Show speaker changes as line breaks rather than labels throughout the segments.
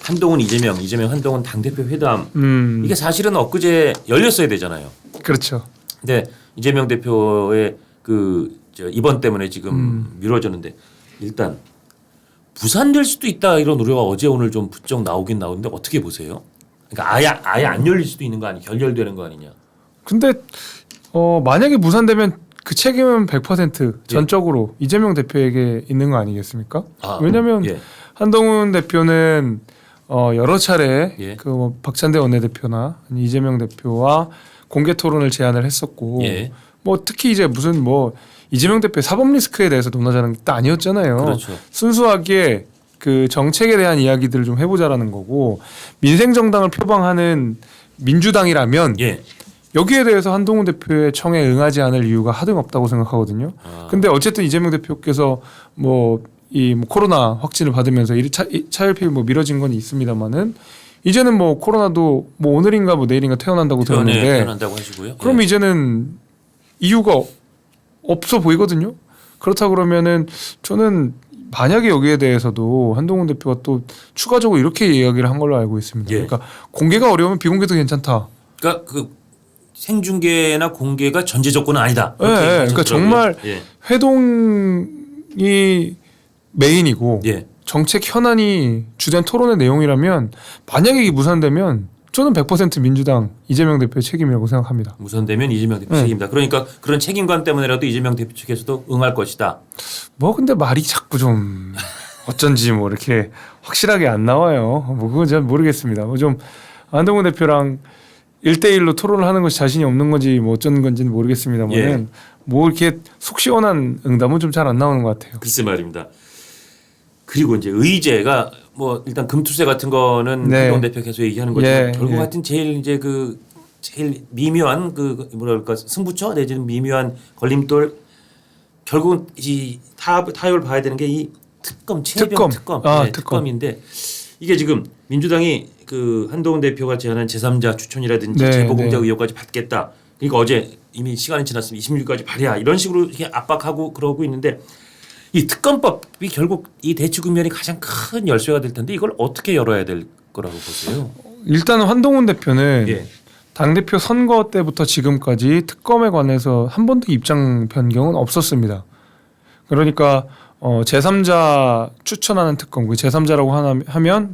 한동훈 이재명, 이재명 한동훈 당대표 회담 이게 사실은 엊그제 열렸어야 되잖아요.
그렇죠.
근데 이재명 대표의 이번 때문에 지금 미뤄졌는데 일단 부산될 수도 있다 이런 우려가 어제 오늘 좀 부쩍 나오긴 나오는데 어떻게 보세요? 그러니까 아예 안 열릴 수도 있는 거 아니 결렬되는 거 아니냐?
근데 만약에 무산되면 그 책임은 100% 전적으로 이재명 대표에게 있는 거 아니겠습니까? 왜냐하면 한동훈 대표는 여러 차례 그 박찬대 원내대표나 이재명 대표와 공개 토론을 제안을 했었고 뭐 특히 이제 무슨 뭐 이재명 대표의 사법 리스크에 대해서 논하자는 게 아니었잖아요.
그렇죠.
순수하게 그 정책에 대한 이야기들을 좀 해보자라는 거고 민생 정당을 표방하는 민주당이라면 여기에 대해서 한동훈 대표의 청에 응하지 않을 이유가 하등없다고 생각하거든요. 근데 어쨌든 이재명 대표께서 이 코로나 확진을 받으면서 차일피일 미뤄진 건 있습니다만은 이제는 코로나도 오늘인가 내일인가 태어난다고 들었는데
태어난다고 하시고요.
그럼 이제는 이유가 없어 보이거든요. 그렇다 그러면은 저는 만약에 여기에 대해서도 한동훈 대표가 또 추가적으로 이렇게 이야기를 한 걸로 알고 있습니다. 그러니까 공개가 어려우면 비공개도 괜찮다.
그러니까 그 생중계나 공개가 전제 조건은 아니다.
그러니까 정말 회동이 메인이고 정책 현안이 주된 토론의 내용이라면 만약에 이게 무산되면 저는 100% 민주당 이재명 대표의 책임이라고 생각합니다.
무산되면 이재명 대표 책임이다. 그러니까 그런 책임감 때문에라도 이재명 대표 측에서도 응할 것이다.
근데 말이 자꾸 좀 어쩐지 이렇게 확실하게 안 나와요. 그건 잘 모르겠습니다. 좀 한동훈 대표랑 1대1로 토론을 하는 것이 자신이 없는 건지 어쩐 건지는 모르겠습니다만 이렇게 속 시원한 응답은 좀 잘 안 나오는 것 같아요.
글쎄 말입니다. 그리고 이제 의제가 일단 금투세 같은 거는 한동훈 대표 계속 얘기하는 거지만 결국 하여튼 제일 미묘한 승부처 내지는 미묘한 걸림돌 결국은 이 타협을 봐야 되는 게 이 체병 특검인데 이게 지금 민주당이 그 한동훈 대표가 제안한 제3자 추천이라든지 제보 공작 의혹까지 받겠다. 그러니까 어제 이미 시간이 지났으면 26일까지 발의하 이런 식으로 이렇게 압박하고 그러고 있는데 이 특검법이 결국 이 대치 국면이 가장 큰 열쇠가 될 텐데 이걸 어떻게 열어야 될 거라고 보세요?
일단 환동훈 대표는 당대표 선거 때부터 지금까지 특검에 관해서 한 번도 입장 변경은 없었습니다. 그러니까 제3자 추천하는 특검, 그 제3자라고 하면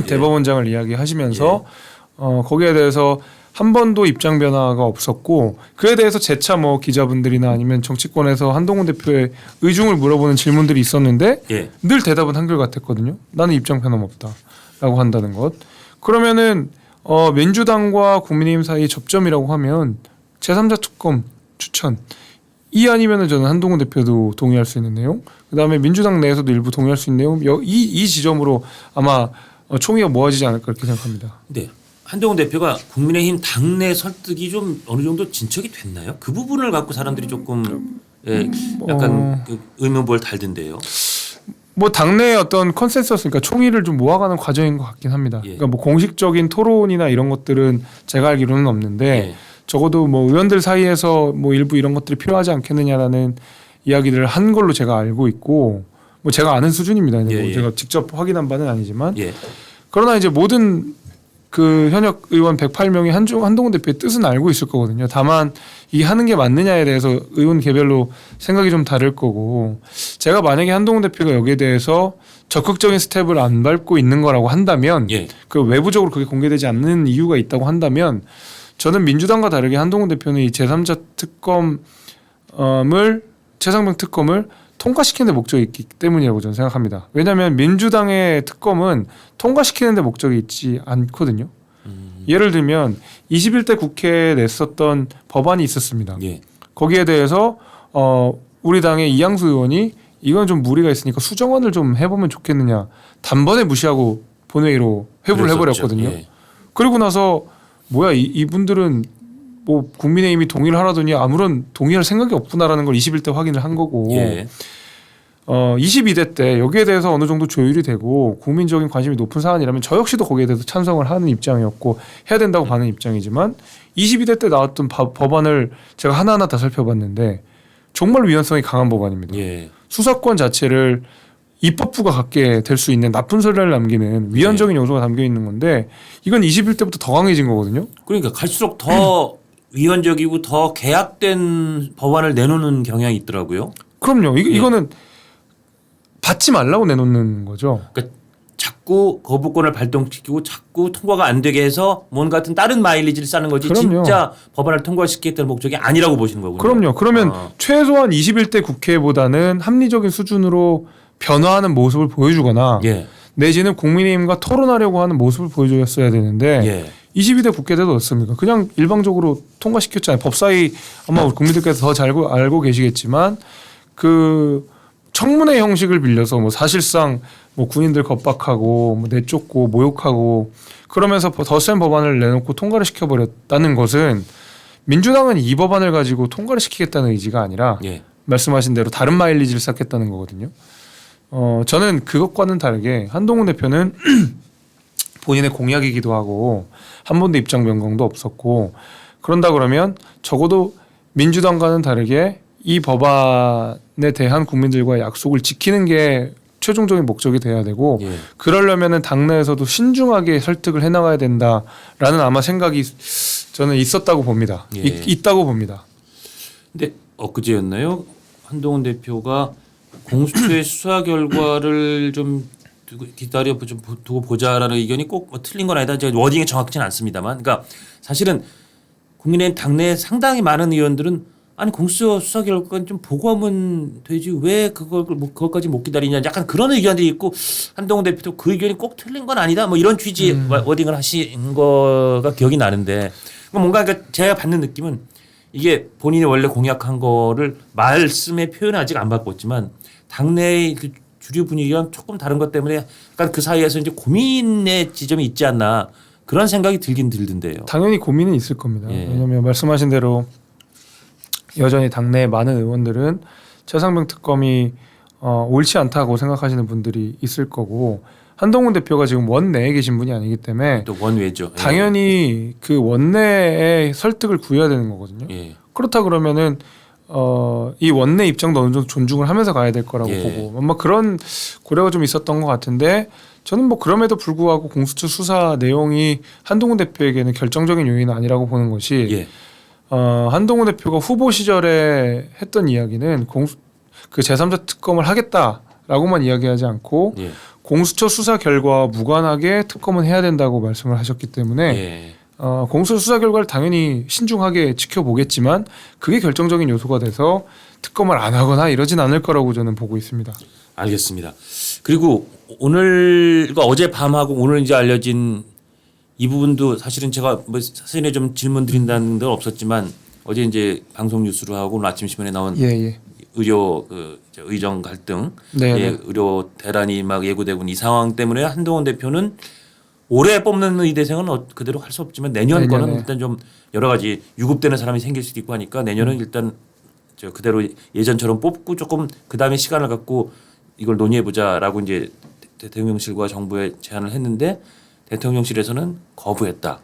대법원장을 이야기하시면서 거기에 대해서 한 번도 입장 변화가 없었고 그에 대해서 재차 기자분들이나 아니면 정치권에서 한동훈 대표의 의중을 물어보는 질문들이 있었는데 늘 대답은 한결같았거든요. 나는 입장 변함 없다라고 한다는 것. 그러면은 민주당과 국민의힘 사이의 접점이라고 하면 제3자 특검 추천 이 아니면은 저는 한동훈 대표도 동의할 수 있는 내용, 그다음에 민주당 내에서도 일부 동의할 수 있는 내용, 이 지점으로 아마 총의가 모아지지 않을까 그렇게 생각합니다.
네. 한동훈 대표가 국민의힘 당내 설득이 좀 어느 정도 진척이 됐나요? 그 부분을 갖고 사람들이 조금 약간 의문부를 달던데요.
당내의 어떤 컨센서스, 그러니까 총의를 좀 모아가는 과정인 것 같긴 합니다. 그러니까 공식적인 토론이나 이런 것들은 제가 알기로는 없는데 적어도 의원들 사이에서 일부 이런 것들이 필요하지 않겠느냐라는 이야기들을 한 걸로 제가 알고 있고 제가 아는 수준입니다. 제가 직접 확인한 바는 아니지만 그러나 이제 모든 그 현역 의원 108명이 한동훈 대표의 뜻은 알고 있을 거거든요. 다만 이 하는 게 맞느냐에 대해서 의원 개별로 생각이 좀 다를 거고 제가 만약에 한동훈 대표가 여기에 대해서 적극적인 스텝을 안 밟고 있는 거라고 한다면 그 외부적으로 그게 공개되지 않는 이유가 있다고 한다면 저는 민주당과 다르게 한동훈 대표는 이 제3자 최상병 특검을 통과시키는 데 목적이 있기 때문이라고 저는 생각합니다. 왜냐하면 민주당의 특검은 통과시키는 데 목적이 있지 않거든요. 예를 들면 21대 국회에 냈었던 법안이 있었습니다. 거기에 대해서 우리 당의 이양수 의원이 이건 좀 무리가 있으니까 수정안을 좀 해보면 좋겠느냐 단번에 무시하고 본회의로 회부를 해버렸거든요. 그리고 나서 이분들은 국민의힘이 동의를 하라더니 아무런 동의할 생각이 없구나라는 걸 21대 확인을 한 거고 22대 때 여기에 대해서 어느 정도 조율이 되고 국민적인 관심이 높은 사안이라면 저 역시도 거기에 대해서 찬성을 하는 입장이었고 해야 된다고 봐는 입장이지만 22대 때 나왔던 법안을 제가 하나하나 다 살펴봤는데 정말 위헌성이 강한 법안입니다. 수사권 자체를 입법부가 갖게 될 수 있는 나쁜 소리를 남기는 위헌적인 요소가 담겨 있는 건데 이건 21대부터 더 강해진 거거든요.
그러니까 갈수록 더 위헌적이고 더 계약된 법안을 내놓는 경향이 있더라고요.
그럼요. 이거는 받지 말라고 내놓는 거죠.
그러니까 자꾸 거부권을 발동시키고 자꾸 통과가 안 되게 해서 뭔가 같은 다른 마일리지를 쌓는 거지
그럼요.
진짜 법안을 통과시키겠다는 목적이 아니라고 보시는 거군요.
그럼요. 그러면 최소한 21대 국회보다는 합리적인 수준으로 변화하는 모습을 보여주거나
예.
내지는 국민의힘과 토론하려고 하는 모습을 보여줬어야 되는데
예.
22대 국회 때도 어떻습니까? 그냥 일방적으로 통과시켰잖아요. 법사위 아마 우리 국민들께서 더 알고 계시겠지만 그 청문회 형식을 빌려서 뭐 사실상 뭐 군인들 겁박하고 뭐 내쫓고 모욕하고 그러면서 더 센 법안을 내놓고 통과를 시켜버렸다는 것은 민주당은 이 법안을 가지고 통과를 시키겠다는 의지가 아니라
예.
말씀하신 대로 다른 마일리지를 쌓겠다는 거거든요. 저는 그것과는 다르게 한동훈 대표는 본인의 공약이기도 하고 한 번도 입장 변경도 없었고 그런다 그러면 적어도 민주당과는 다르게 이 법안에 대한 국민들과의 약속을 지키는 게 최종적인 목적이 돼야 되고
예.
그러려면은 당내에서도 신중하게 설득을 해나가야 된다라는 아마 생각이 저는 있었다고 봅니다.
예.
있다고 봅니다.
근데 엊그제였나요? 한동훈 대표가 공수처의 수사 결과를 좀 두고 보자라는 의견이 꼭 뭐 틀린 건 아니다. 제가 워딩이 정확치는 않습니다만, 그러니까 사실은 국민의힘 당내에 상당히 많은 의원들은 아니 공수처 수사 결과는 좀 보고하면 되지 왜 그것까지 못 기다리냐 약간 그런 의견들이 있고 한동훈 대표도 그 의견이 꼭 틀린 건 아니다 뭐 이런 취지의 워딩을 하신 거가 기억이 나는데 뭔가 그러니까 제가 받는 느낌은 이게 본인이 원래 공약한 거를 말씀에 표현은 아직 안 바꿨지만 당내의 그 주류 분위기가 조금 다른 것 때문에 약간 그 사이에서 이제 고민의 지점이 있지 않나 그런 생각이 들긴 들던데요.
당연히 고민은 있을 겁니다.
예.
왜냐하면 말씀하신 대로 여전히 당내 많은 의원들은 최상병 특검이 옳지 않다고 생각하시는 분들이 있을 거고 한동훈 대표가 지금 원내에 계신 분이 아니기 때문에
또 원외죠.
당연히 그 원내의 설득을 구해야 되는 거거든요.
예.
그렇다 그러면은 이 원내 입장도 어느 정도 존중을 하면서 가야 될 거라고
예.
보고 아마 그런 고려가 좀 있었던 것 같은데 저는 뭐 그럼에도 불구하고 공수처 수사 내용이 한동훈 대표에게는 결정적인 요인은 아니라고 보는 것이
예.
한동훈 대표가 후보 시절에 했던 이야기는 그 제3자 특검을 하겠다라고만 이야기하지 않고
예.
공수처 수사 결과와 무관하게 특검은 해야 된다고 말씀을 하셨기 때문에
예.
공수처 수사 결과를 당연히 신중하게 지켜보겠지만 그게 결정적인 요소가 돼서 특검을 안 하거나 이러진 않을 거라고 저는 보고 있습니다.
알겠습니다. 그리고 오늘과 어제 밤하고 오늘 이제 알려진 이 부분도 사실은 제가 뭐 사전에 좀 질문 드린다는 건 없었지만 어제 이제 방송 뉴스로 하고 오늘 아침 신문에 나온 의료 의정 갈등, 의료 대란이 막 예고되고 있는 이 상황 때문에 한동훈 대표는 올해 뽑는 의대생은 그대로 할 수 없지만 내년 거는 일단 좀 여러 가지 유급되는 사람이 생길 수도 있고 하니까 내년은 일단 그대로 예전처럼 뽑고 조금 그 다음에 시간을 갖고 이걸 논의해보자라고 이제 대통령실과 정부에 제안을 했는데 대통령실에서는 거부했다.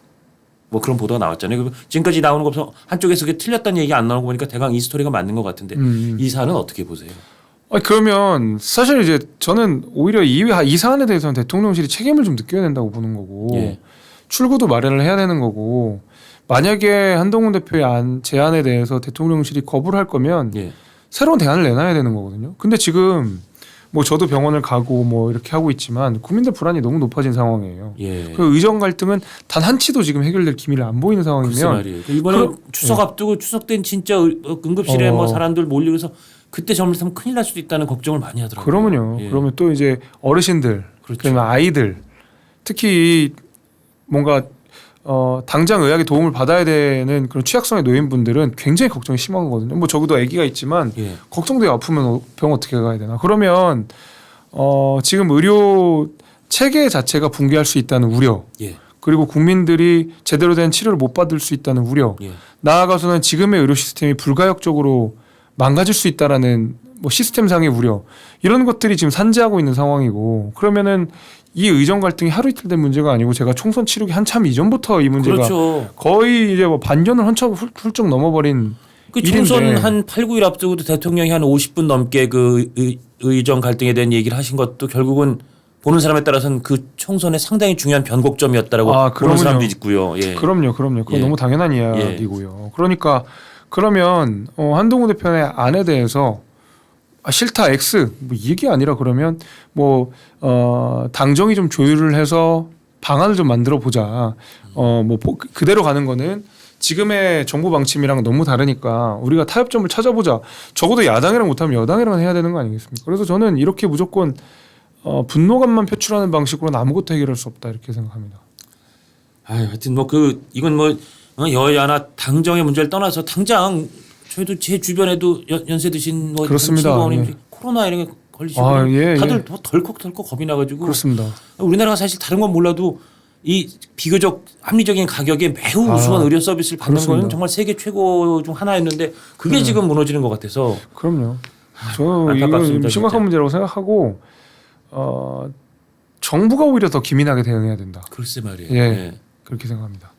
뭐 그런 보도가 나왔잖아요. 그리고 지금까지 나오는 거 없어 한쪽에서 그게 틀렸다는 얘기 안 나오고 보니까 대강 이 스토리가 맞는 것 같은데 이 사안은 어떻게 보세요?
그러면 사실 이제 저는 오히려 이 사안에 대해서는 대통령실이 책임을 좀 느껴야 된다고 보는 거고 출구도 마련을 해야 되는 거고 만약에 한동훈 대표의 제안에 대해서 대통령실이 거부를 할 거면 새로운 대안을 내놔야 되는 거거든요. 근데 지금 뭐 저도 병원을 가고 뭐 이렇게 하고 있지만 국민들 불안이 너무 높아진 상황이에요. 그 의정 갈등은 단 한치도 지금 해결될 기미를 안 보이는 상황이면
이번에 추석 앞두고 추석 땐 진짜 응급실에 뭐 사람들 몰리고서 그때 잘못하면 큰일 날 수도 있다는 걱정을 많이 하더라고요.
그러면요. 그러면 또 이제 어르신들, 그러면 아이들, 특히 뭔가 당장 의학의 도움을 받아야 되는 그런 취약성의 노인분들은 굉장히 걱정이 심한 거거든요. 뭐 저기도 아기가 있지만 걱정돼요. 아프면 병 어떻게 가야 되나. 그러면 지금 의료 체계 자체가 붕괴할 수 있다는 우려. 그리고 국민들이 제대로 된 치료를 못 받을 수 있다는 우려. 나아가서는 지금의 의료 시스템이 불가역적으로 망가질 수 있다라는 뭐 시스템상의 우려. 이런 것들이 지금 산재하고 있는 상황이고 그러면은 이 의정 갈등이 하루 이틀 된 문제가 아니고 제가 총선 치르기 한참 이전부터 이 문제가 거의 이제 뭐 반년을 훌쩍 넘어버린
그 총선 한 8, 9일 앞두고도 대통령이 한 50분 넘게 그 의정 갈등에 대한 얘기를 하신 것도 결국은 보는 사람에 따라서는 그 총선의 상당히 중요한 변곡점이었다라고 보는 사람도 있고요. 예.
그럼요. 그건
예.
너무 당연한 이야기고요. 그러니까 그러면 한동훈 대표의 안에 대해서 싫다 X 뭐 이 얘기 아니라 그러면 뭐 당정이 좀 조율을 해서 방안을 좀 만들어 보자. 뭐 그대로 가는 거는 지금의 정부 방침이랑 너무 다르니까 우리가 타협점을 찾아보자. 적어도 야당이랑 못하면 여당이랑 해야 되는 거 아니겠습니까? 그래서 저는 이렇게 무조건 분노감만 표출하는 방식으로는 아무것도 해결할 수 없다 이렇게 생각합니다.
하여튼 뭐 이건 뭐 여야나 당정의 문제를 떠나서 당장 저희도 제 주변에도 연세 드신 뭐
그렇습니다.
친구님 코로나 이런 게 걸리시고 다들 덜컥 겁이 나가지고
그렇습니다.
우리나라가 사실 다른 건 몰라도 이 비교적 합리적인 가격에 매우 우수한 의료 서비스를 받는 거는 정말 세계 최고 중 하나였는데 그게 지금 무너지는 것 같아서.
그럼요. 저는 이건 심각한 문제라고 생각하고 정부가 오히려 더 기민하게 대응해야 된다.
글쎄 말이에요.
예. 그렇게 생각합니다.